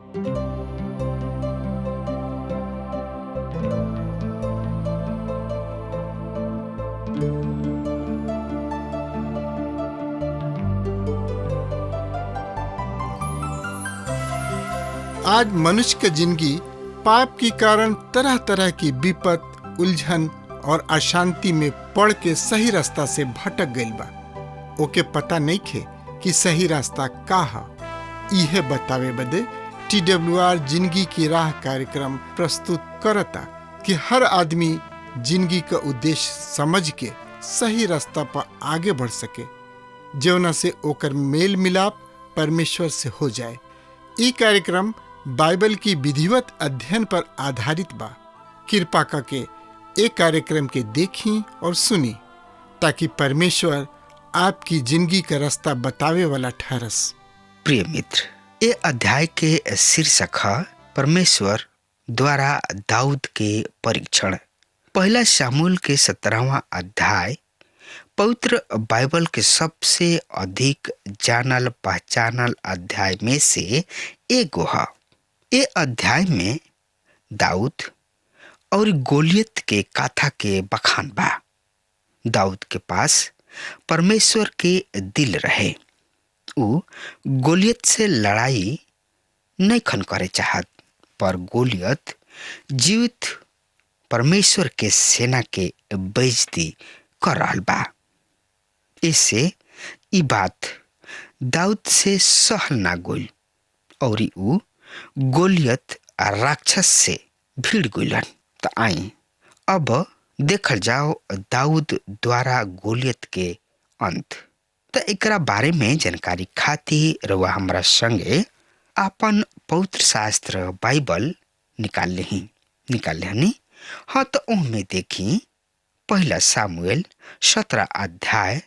आज मनुष्य की जिंदगी पाप के कारण तरह तरह की विपत, उलझन और अशांति में पड़ के सही रास्ता से भटक गइल बा। ओके पता नहीं खे कि सही रास्ता का है। इहे बतावे बदे TWR जिंदगी की राह कार्यक्रम प्रस्तुत करता कि हर आदमी जिंदगी का उद्देश्य समझ के सही रास्ता पर आगे बढ़ सके, जौना से ओकर मेल मिलाप परमेश्वर से हो जाए। ई कार्यक्रम बाइबल की विधिवत अध्ययन पर आधारित बा। कृपा करके एक कार्यक्रम के देखी और सुनी ताकि परमेश्वर आपकी जिंदगी का रास्ता बतावे वाला ठहरस। प्रिय मित्र, ये अध्याय के शीर्षक है परमेश्वर द्वारा दाऊद के परीक्षण। पहला शामूल के 17वां अध्याय पवित्र बाइबल के सबसे अधिक जानल पहचानल अध्याय में से एक है। ये अध्याय में दाऊद और गोलियत के कथा के बखान बा। दाऊद के पास परमेश्वर के दिल रहे। उ गोलियत से लड़ाई नहीं खन करे चाहत, पर गोलियत जीवित परमेश्वर के सेना के बेइज्जती कर रहल बा। इससे ई बात दाऊद से सहल ना गइल और उ गोलियत राक्षस से भिड़ गइलन। त आई अब देखल जाओ दाऊद द्वारा गोलियत के अंत। त एकरा बारे में जानकारी खातिर रउआ हमरा संगे अपन पवित्र शास्त्र बाइबल निकाल लेहनी। हाँ, तो ओहमे देखी पहला सामुएल 17 अध्याय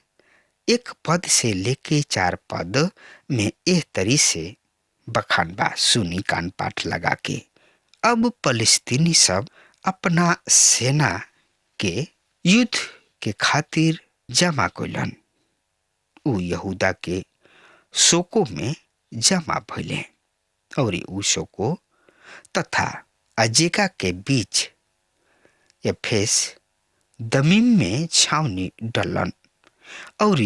1 पद से लेके 4 पद में एह तरी से बखान बा। सुनी कान पाठ लगा के। अब फलस्तीनी सब अपना सेना के युद्ध के खातिर जमा कइलन। उ यहूदा के सोको में जमा भइले और उ सोको तथा अजेका के बीच एफेस दमीम में छावनी डलन और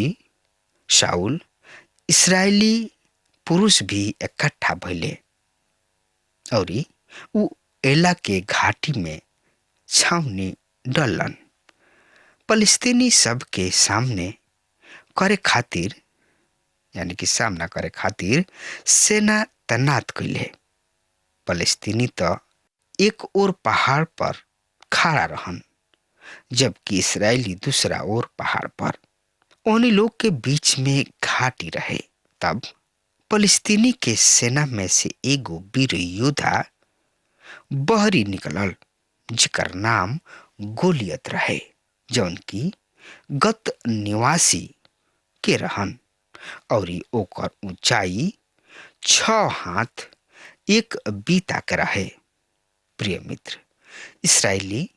शाऊल इस्राएली पुरुष भी इकट्ठा भइले और उ एला के घाटी में छावनी डलन। फलस्तीनी सब के सामने करे खातिर यानी कि सामना करे खातिर सेना तैनात कइले। फलस्तीनी तो एक ओर पहाड़ पर खड़ा रहन, जबकि इस्राएली दूसरा ओर पहाड़ पर। उन्हीं लोग के बीच में घाटी रहे। तब फलस्तीनी के सेना में से एगो वीर योद्धा बहरी निकलल, जिकर नाम गोलियत रहे, जौन की गत निवासी के रहन और ओकर ऊंचाई 6 हाथ 1 बीता के रहे। प्रिय मित्र, इस्राएली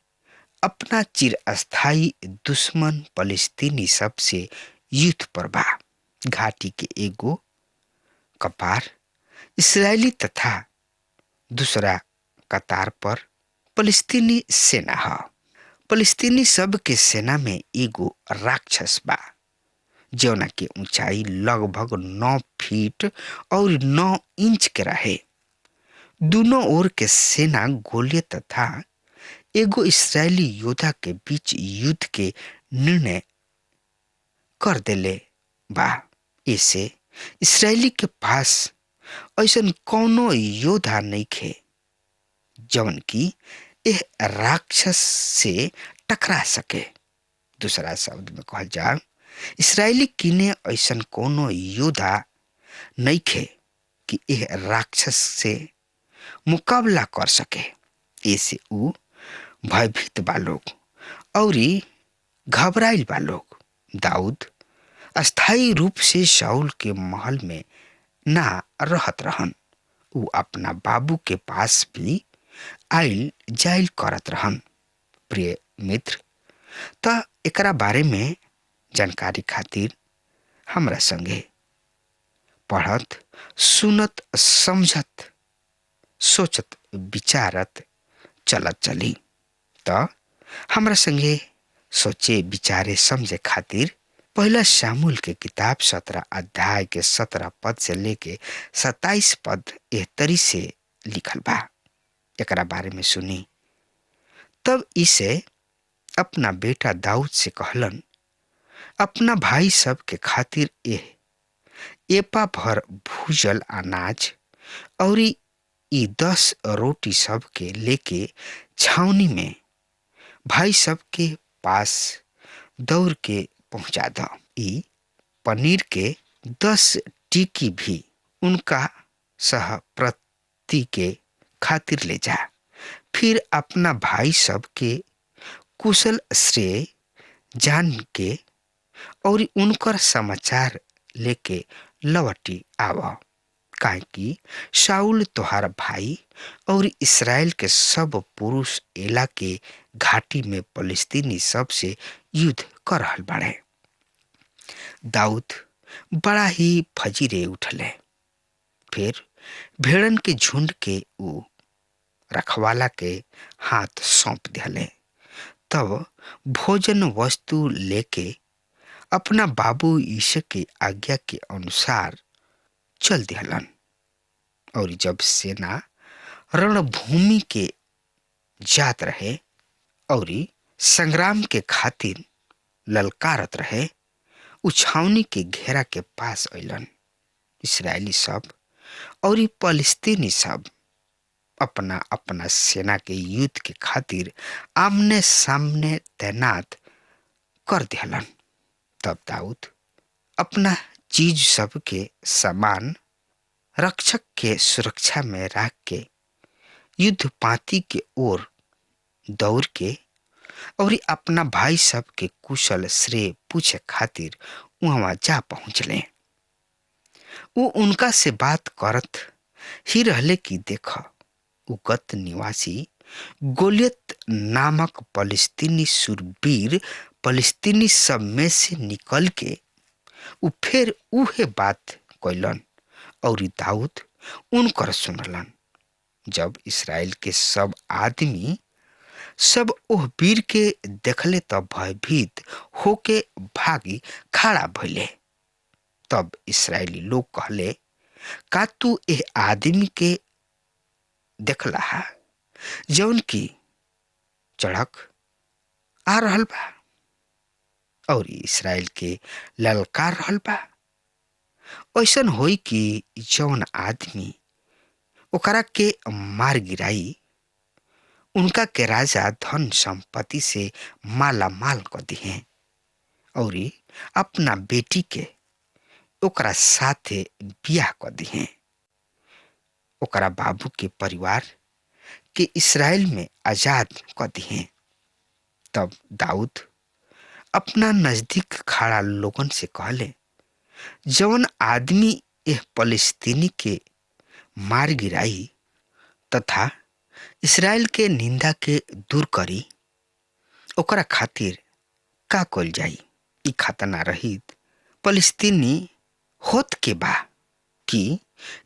अपना चिरस्थायी दुश्मन फलस्तीनी सब से युद्ध पर बा। घाटी के एगो कपार इस्राएली तथा दूसरा कतार पर फलस्तीनी सेना है। फलस्तीनी सब के सेना में एगो राक्षस बा, जौना के ऊंचाई लगभग 9 फीट और 9 इंच के रहे। दोनों ओर के सेना गोलियत तथा एगो इस्राएली योद्धा के बीच युद्ध के निर्णय कर देले बा। इसे इस्राएली के पास ऐसन कौनो योद्धा नहीं खे जौन की एह राक्षस से टकरा सके। दूसरा शब्द में कहल जाए, इस्राएली किने ऐसन कौनो योद्धा नहीं खे कि एह राक्षस से मुकाबला कर सके। ऐसे उ भयभीत बा लोग और घबराइल बा लोग। दाऊद अस्थायी रूप से शाऊल के महल में ना रहत रहन। उ अपना बाबू के पास भी आइल जाइल करत रहन। प्रिय मित्र, त एकरा बारे में जानकारी खातिर हमरा संगे पढ़त सुनत समझत सोचत विचारत चलत चली। तो हमरा संगे सोचे विचारे समझे खातिर पहला शामूल के किताब 17 अध्याय के 17 पद से लेके 27 पद एह तरी से लिखल बा। एकरा बारे में सुनी। तब इसे अपना बेटा दाऊद से कहलन, अपना भाई सब के खातिर एपा भर भूजल अनाज और ई 10 रोटी सब के लेके छावनी में भाई सब के पास दौड़ के पहुंचा दो। ई पनीर के 10 टिकी भी उनका सहप्रति के खातिर ले जा। फिर अपना भाई सब के कुशल श्रेय जान के और उनकर समाचार लेके लौटी आव, काहे कि शाऊल तोहार भाई और इस्राएल के सब पुरुष एला के घाटी में फलिस्तीनी सब से युद्ध कर रहल बाड़े। दाऊद बड़ा ही फजीरे उठले। फिर भेड़न के झुंड के ऊ रखवाला के हाथ सौंप दिले। तब भोजन वस्तु लेके अपना बाबू यीशु की आज्ञा के अनुसार चल दिहलन। और जब सेना रणभूमि के जात रहे और संग्राम के खातिर ललकारत रहे, उछावनी के घेरा के पास अइलन। इस्राएली सब और फलिस्तीनी सब अपना अपना सेना के युद्ध के खातिर आमने सामने तैनात कर दिहलन। तब दाऊद अपना चीज सब के सामान रक्षक के सुरक्षा में रख के युद्ध पाती के ओर दौड़ के और अपना भाई सब के कुशल श्रेय पूछे खातिर वहां जा पहुंचले। वो उनका से बात करत ही रहले कि देख, उगत निवासी गोलियत नामक फलिस्तीनी सुरवीर फलिस्तीनी सब में से निकल के उ फिर उहे बात कैलन और दाऊद उनकर सुनलन। जब इस्राएल के सब आदमी सब ओह वीर के देखले तब भयभीत होके भागी खड़ा भइले। तब इस्राएली लोग कहले, का तू एह आदमी के देखला हा जौन की चढ़क आ रहल बा और इस्राएल के ललकार रहल बा? ऐसन होई कि जौन आदमी ओकरा के मार गिराई, उनका के राजा धन संपत्ति से माला माल कर दिए और अपना बेटी के ओकरा साथे बियाह कर दिए। ओकरा बाबू के परिवार के इस्राएल में आजाद कर दिए। तब दाऊद अपना नजदीक खड़ा लोगन से कहले, जौन आदमी यह फलिस्तीनी के मार गिराई तथा इस्राएल के निंदा के दूर करी, ओकरा खातिर का कल जाई? ई खतना रहित फलिस्तीनी होत के बा कि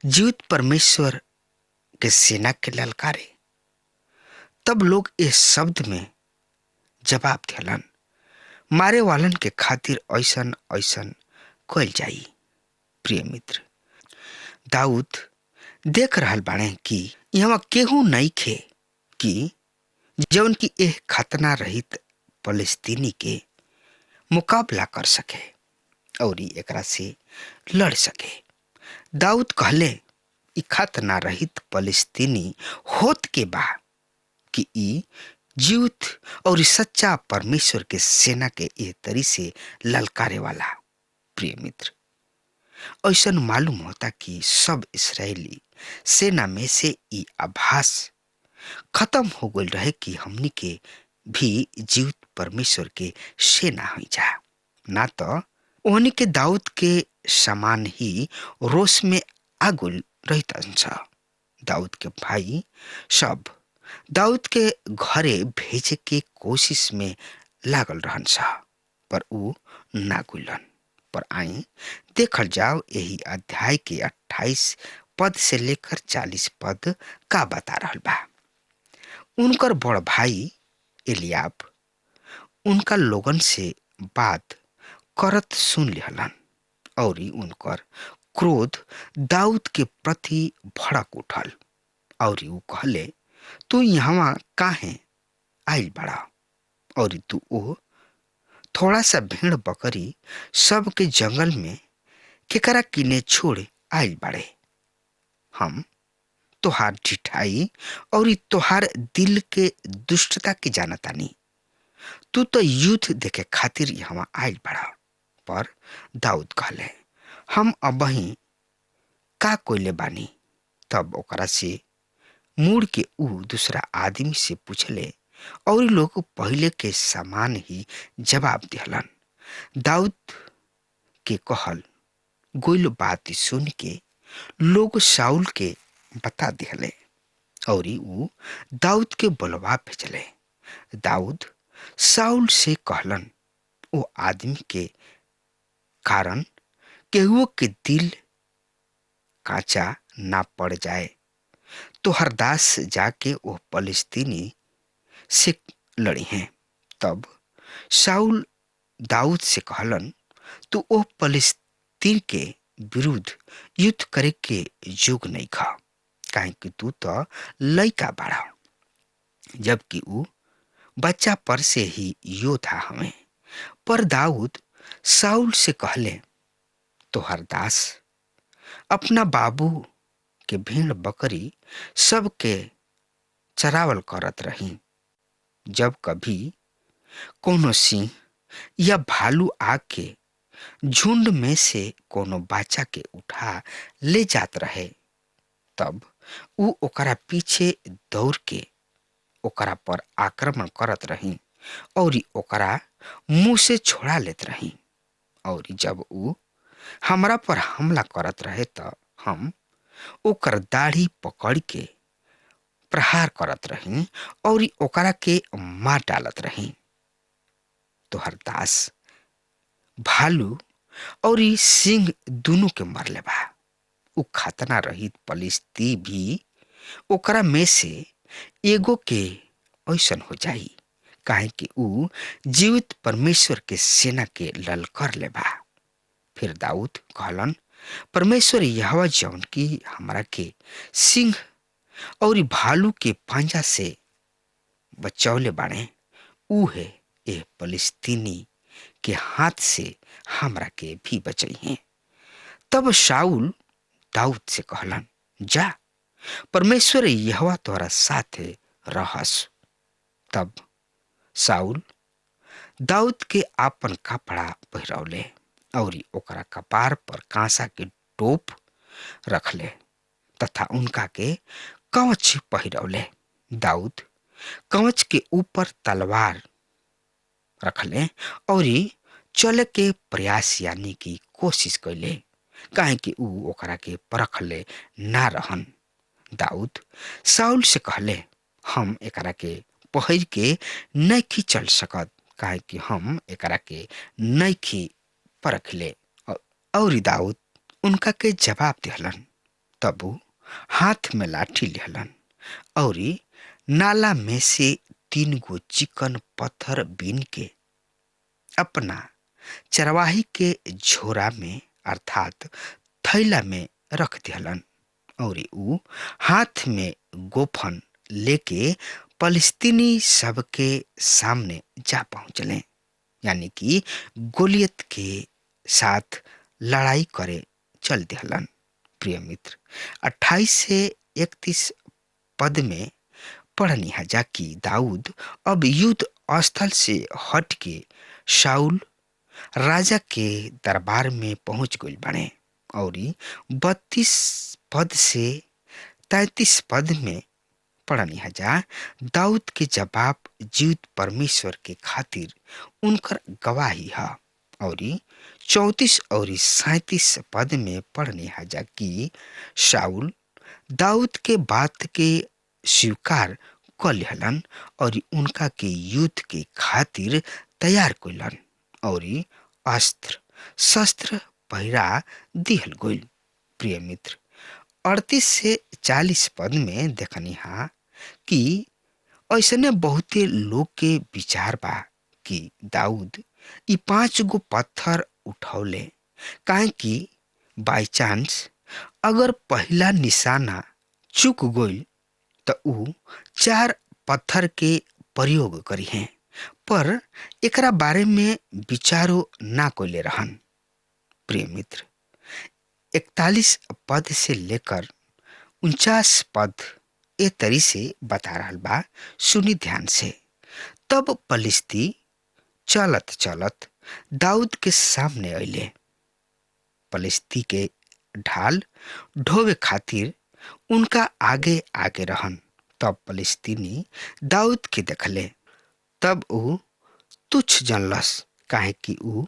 जीवित परमेश्वर के सेना के ललकारे। तब लोग इस शब्द में जवाब दिलन, मारे वालन के खातिर ऐसन ऐसन कल जाई। प्रिय मित्र, दाऊद देख रहल बाणे कि यहाँ केहू नहीं खे कि जौन की एह खतना रहित फलिस्तीनी के मुकाबला कर सके और एकरा से लड़ सके। दाऊद कहले, ई खतना रहित फलिस्तीनी होत के बा कि ई जीवित और सच्चा परमेश्वर के सेना के एह तरी से ललकारे वाला। प्रिय मित्र, ऐसा मालूम होता कि सब इस्राएली सेना में से ई आभास खत्म हो गई रहे कि हमनी के भी जीवित परमेश्वर के सेना हो जा, ना तो ओहनी के दाऊद के समान ही रोष में आगुल रहता। दाऊद के भाई सब दाऊद के घरे भेजे के कोशिश में लागल रहन सा, पर ऊ ना गुलन। पर आई देखल जाओ यही अध्याय के 28 पद से लेकर 40 पद का बता रहल बा। उनकर बड़ भाई एलियाब उनका लोगन से बात करत सुन लिहलन और उनकर क्रोध दाऊद के प्रति भड़क उठल और ऊ कहले, तू यहाँ काहे आइल बड़ा और तू ओ थोड़ा सा भेड़ बकरी सब के जंगल में केकरा किने छोड़ आइल बाड़े। हम तोहार ढिठाई और तोहार दिल के दुष्टता के जानतानी। तू तो युद्ध देखे खातिर यहाँ आइल बड़ा। पर दाऊद कहले, हम अबही का कोइले बानी। तब ओकरा से मुड़ के ऊ दूसरा आदमी से पूछले और लोग पहले के समान ही जवाब दिहलन। दाऊद के कहल गोइल बात सुन के लोग शाऊल के बता दिहले और ऊ दाऊद के बुलवा भेजले। दाऊद शाऊल से कहलन, ओ आदमी के कारण केहू के दिल कांचा ना पड़ जाए तो हरदास जाके वो फलिस्तीनी से लड़ी हैं। तब शाऊल दाऊद से कहलन, तू ओ फलिस्तीन के विरुद्ध युद्ध करे के योग्य नहीं खा, काहे कि तू तो लइका बाड़ा, जबकि ऊ बच्चा पर से ही योद्धा हमें। पर दाऊद शाऊल से कहले, तोहर दास अपना बाबू के भेड़ बकरी सब के चरावल करत रही। जब कभी कोनो सिंह या भालू आके झुंड में से कोनो बच्चा के उठा ले जात रहे, तब ऊ ओकरा पीछे दौड़ के ओकरा पर आक्रमण करत रही और ओकरा मुंह से छोड़ा लेत रही। और जब ऊ हमरा पर हमला करत रहे त हम ओकर दाढ़ी पकड़ के प्रहार करत रही और ओकरा के मार डालत रही। तोहर दास भालू और सिंह दोनों के मरले बा। ऊ खतना रहित फलिस्ती भी ओकरा में से एगो के ऐसन हो जाई, काहे कि ऊ जीवित परमेश्वर के सेना के ललकर ले बा। फिर दाऊद कहलन, परमेश्वर यहोवा जौन की हमरा के सिंह और भालू के पंजा से बचौले बाड़े, ऊ है ए फलिस्तीनी के हाथ से हमरा के भी बचई हैं। तब शाऊल दाऊद से कहलन, जा, परमेश्वर यहोवा तोरा साथे रहस। तब शाऊल दाऊद के आपन कपड़ा पहिरौले और ओकरा कपार पर कांसा के टोप रखले तथा उनका के कवच पहिरौले। दाऊद कवच के ऊपर तलवार रखले और चले के प्रयास यानी की कोशिश कैले, काहे कि ऊ ओकरा के परखले ना रहन। दाऊद शाऊल से कहले, हम एकरा के पहिर के नहीं चल सकत, काहे कि हम एकरा के नहीं परखले। और दाऊद उनका के जवाब दिहलन। तब ऊ हाथ में लाठी लिहलन और नाला में से 3 गो चिकन पत्थर बीन के अपना चरवाही के झोरा में अर्थात थैला में रख दिहलन और ऊ हाथ में गोफन लेके फलिस्तीनी सब के सामने जा पहुंचले, यानी कि गोलियत के साथ लड़ाई करे चल दिहलन। प्रिय मित्र, 28 से 31 पद में पढ़नी है जा कि दाऊद अब युद्ध स्थल से हट के शाऊल राजा के दरबार में पहुंच गई बने और 32 पद से 33 पद में पढ़नी है जा दाऊद के जवाब जीवित परमेश्वर के खातिर उनकर गवाही है। और 34 और 37 पद में पढ़नी है जा कि शाऊल दाऊद के बात के स्वीकार कर लेहलन और उनका के युद्ध के खातिर तैयार कइलन और अस्त्र शस्त्र पहिरा दिहल गइल। प्रिय मित्र, 38 से 40 पद में देखनी हा कि ऐसने बहुते लोग के विचार बा कि दाऊद ई 5 गो पत्थर उठौले, काहे कि बाई चांस अगर पहला निशाना चूक गइल तो ऊ 4 पत्थर के प्रयोग करी हैं, पर एकरा बारे में विचारो ना कोले रहन। प्रिय मित्र, 41 पद से लेकर 49 पद ए तरी से बता रहा बा, सुनी ध्यान से। तब पलिस्ती चलत चलत दाऊद के सामने अइले। पलिस्ती के ढाल ढोवे खातिर उनका आगे आगे रहन। तब पलिस्तीनी दाऊद के देखले, तब ऊ तुच्छ जनलस, काहे कि ऊ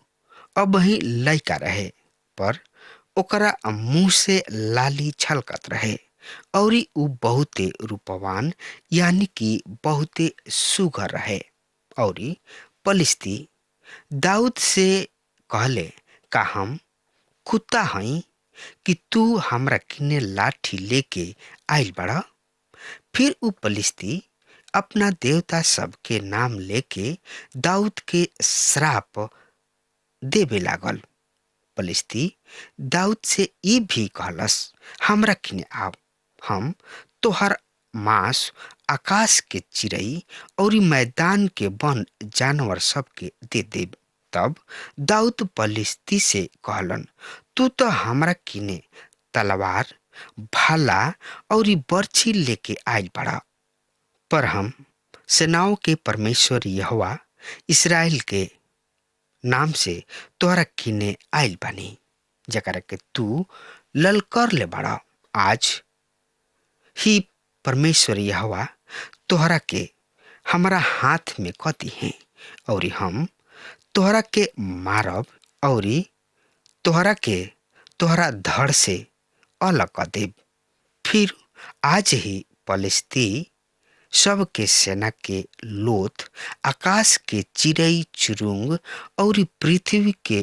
अब ही लइका रहे, पर ओकरा मुंह से लाली छलकत रहे और ऊ बहुते रूपवान यानी कि बहुते सुघर रहे। और पलिस्ती दाऊद से कहले, का हम कुत्ता हई कि तू हमरा किने लाठी लेके आइल बड़ा? फिर ऊ पलिस्ती अपना देवता सब के नाम लेके दाऊद के श्राप देवे लागल। पलिस्ती दाऊद से ई भी कहलस, हमरा किने आओ, हम तोहर मांस आकाश के चिड़ई और मैदान के वन जानवर सब के दे देब। तब दाऊद पलिस्ती से कहलन, तू तो हमरा किने तलवार, भाला और बर्छी लेके आइल बड़ा, पर हम सेनाओं के परमेश्वर यहोवा इस्राएल के नाम से तोहरा किने आइल बानी, जकरा के तू ललकर ले बड़ा। आज ही परमेश्वर यहोवा तोहरा के हमरा हाथ में कती हैं और हम तोहरा के मारब और तोहरा के तोहरा धड़ से अलग कर देब। फिर आज ही पलिस्ती सब के सेना के लोथ, आकाश के चिड़ई चुरुंग और पृथ्वी के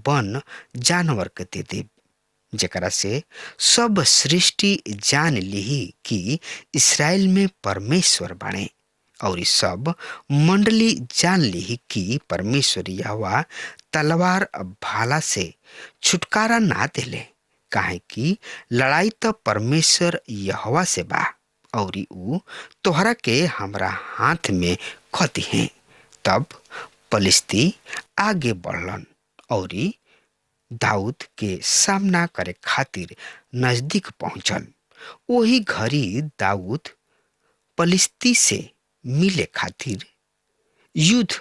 वन जानवर के दे देब, जकरा से सब सृष्टि जान ली कि इस्राएल में परमेश्वर बाणे, और सब मंडली जान ली कि परमेश्वर यहोवा तलवार भाला से छुटकारा ना देले, काहे कि लड़ाई तो परमेश्वर यहोवा से बा और ऊ तोहरा के हमरा हाथ में खती हैं। तब पलिस्ती आगे बढ़लन और दाऊद के सामना करे खातिर नजदीक पहुंचल। वही घड़ी दाऊद पलिस्ती से मिले खातिर युद्ध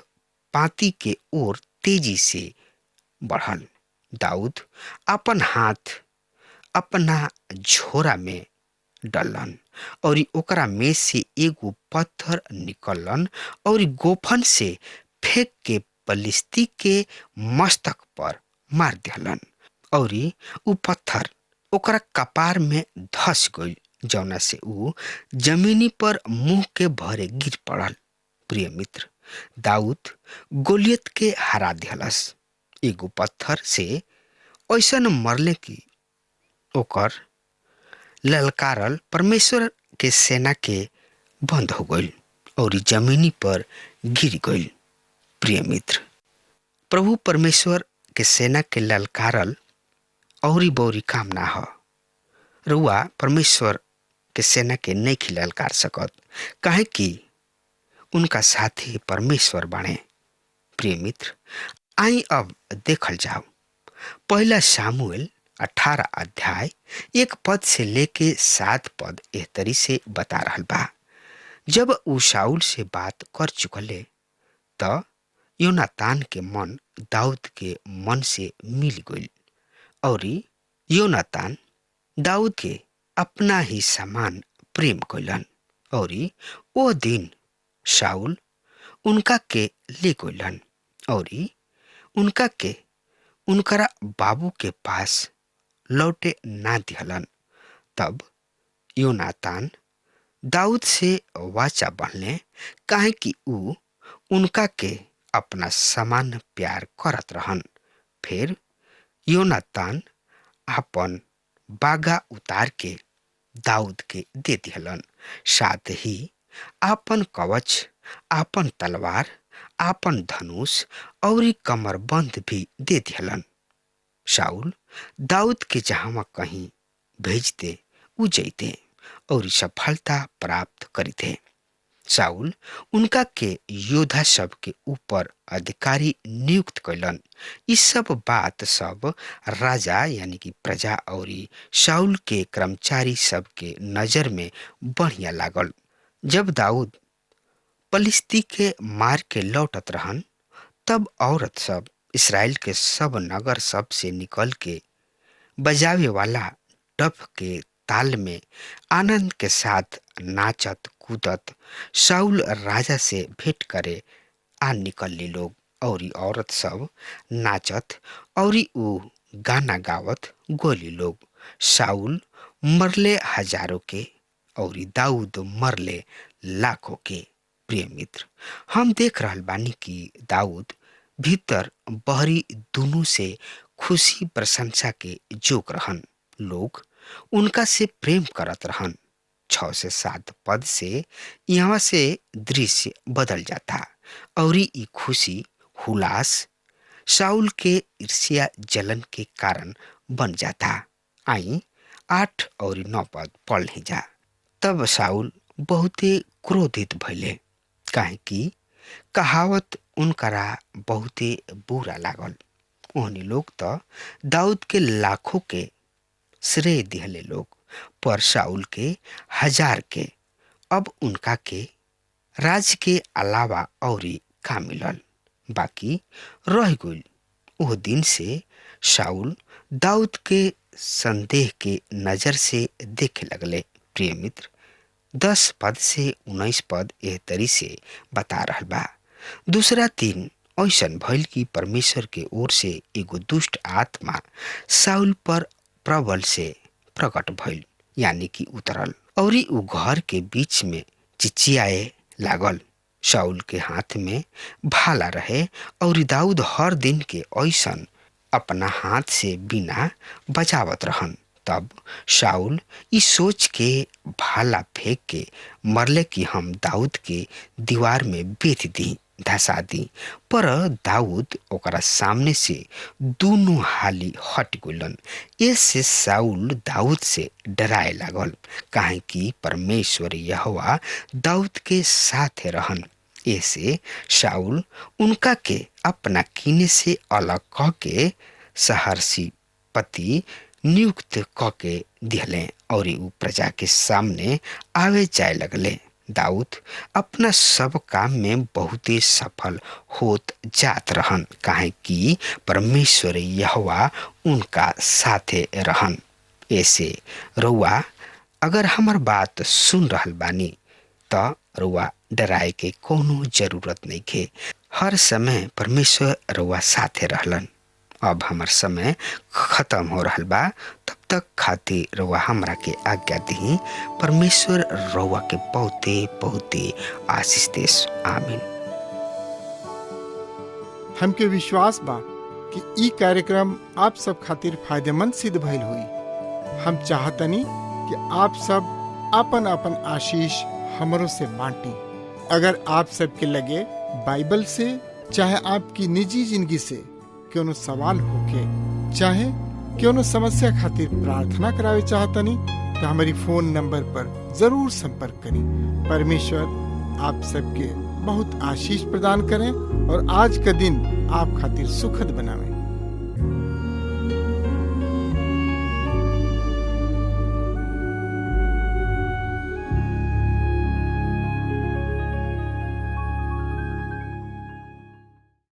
पाती के ओर तेजी से बढ़ल। दाऊद अपन हाथ अपना झोरा में डलन और ओकरा में से एगो पत्थर निकलन और गोफन से फेंक के पलिस्ती के मस्तक पर मार दिलन और ऊ पत्थर ओकरा कपार में धस गई, जौना से ऊ जमीनी पर मुंह के भरे गिर पड़ल। प्रिय मित्र, दाऊद गोलियत के हरा दिहलस। एगो पत्थर से ऐसन मरले कि ओकर ललकारल परमेश्वर के सेना के बंद हो गई और जमीनी पर गिर गई। प्रिय मित्र, प्रभु परमेश्वर के सेना के ललकारल औरी बौरी काम ना हो। रुआ परमेश्वर के सेना के नहीं खी ललकार सकत, काहे कि उनका साथी परमेश्वर बाणे। प्रिय मित्र, आई अब देखल जाओ पहला शामुएल 18 अध्याय 1 पद से लेके 7 पद एह तरी से बता रहल बा। जब ऊ शाऊल से बात कर चुकले त योनातान के मन दाऊद के मन से मिल गई और योनातान दाऊद के अपना ही समान प्रेम कैलन और ओ दिन शाऊल उनका के ले गइलन और उनका के उनकरा बाबू के पास लौटे ना दिहलन। तब योनातान दाऊद से वाचा बनले, काहे कि ऊ उनका के अपना समान प्यार करत रहन। फिर योनातान अपन बागा उतार के दाऊद के दे दिहलन। साथ ही आपन कवच, आपन तलवार, आपन धनुष और कमरबंद भी दे दिहलन। शाऊल दाऊद के जहाँ कहीं भेजते उ जैते और सफलता प्राप्त करते। शाऊल उनका के योद्धा सब के ऊपर अधिकारी नियुक्त कैलन। इस सब बात सब राजा यानी कि प्रजा और शाऊल के कर्मचारी सब के नजर में बढ़िया लागल। जब दाऊद पलिस्ती के मार के लौटत रहन, तब औरत सब इसराइल के सब नगर सब से निकल के बजावे वाला डफ के ताल में आनंद के साथ नाचत कूदत शाऊल राजा से भेंट करे आ निकलली लोग। और औरत सब नाचत और उ गाना गावत गोली लोग। शाऊल मरले हजारों के और दाऊद मरले लाखों के। प्रिय मित्र, हम देख रहल बानी कि दाऊद भीतर बहरी दोनों से खुशी प्रशंसा के जोग रहन। लोग उनका से प्रेम करत रहन। 6 से 7 पद से यहाँ से दृश्य बदल जाता और ई खुशी हुलास शाऊल के ईर्ष्या जलन के कारण बन जाता। आई 8 और 9 पद पढ़ नहीं जा। तब शाऊल बहुते क्रोधित भइले, काहे कि कहावत उनकरा बहुते बुरा लागल। ओहनी लोग तो दाऊद के लाखों के श्रेय दिहले लोग, पर शाऊल के 1000 के। अब उनका के राज के अलावा और का मिलल बाकी रह गइल। ओह दिन से शाऊल दाऊद के संदेह के नजर से देखे लगले। प्रिय मित्र, 10 पद से 19 पद एह तरी से बता रहल बा। दूसरा दिन ऐसन भइल कि परमेश्वर के ओर से एगो दुष्ट आत्मा शाऊल पर प्रबल से प्रकट भइल, यानी कि उतरल, और उ घर के बीच में चिचियाए लागल। शाऊल के हाथ में भाला रहे और दाऊद हर दिन के ऐसन अपना हाथ से बिना बचावत रहन। तब शाऊल इस सोच के भाला फेंक के मरले कि हम दाऊद के दीवार में बेच दी, धसा दी। पर दाऊद ओकरा सामने से दोनों हाली हट गइलन। इससे शाऊल दाऊद से डराए लागल, काहे कि परमेश्वर यहोवा दाऊद के साथ रहन। ऐसे शाऊल उनका के अपना कीने से अलग कह के सहर्षी पति नियुक्त क के दिहले और उ प्रजा के सामने आवे जाए लगले। दाऊद अपना सब काम में बहुत ही सफल होत जात रहन, काहे कि परमेश्वर यहोवा उनका साथे रहन। ऐसे रउआ अगर हमार बात सुन रहल बानी तो रउआ डराए के कोनो जरूरत नहीं के। हर समय परमेश्वर रउआ साथे रहलन। अब हमार समय खत्म हो रहल बा, तब तक खातिर रउआ हमरा के आज्ञा दी। परमेश्वर रउआ के बहुते बहुते आशीष देस। आमीन। हमके विश्वास बा कि ई कार्यक्रम आप सब खातिर फायदेमंद सिद्ध भइल हुई। हम चाहतनी कि आप सब आपन आपन आशीष हमरों से बांटी। अगर आप सबके लगे बाइबल से चाहे आपकी निजी जिंदगी से क्यों सवाल होके चाहे क्यों समस्या खातिर प्रार्थना करावे चाहतनी तो हमारी फोन नंबर पर जरूर संपर्क करें। परमेश्वर आप सबके बहुत आशीष प्रदान करें और आज का दिन आप खातिर सुखद बनावे।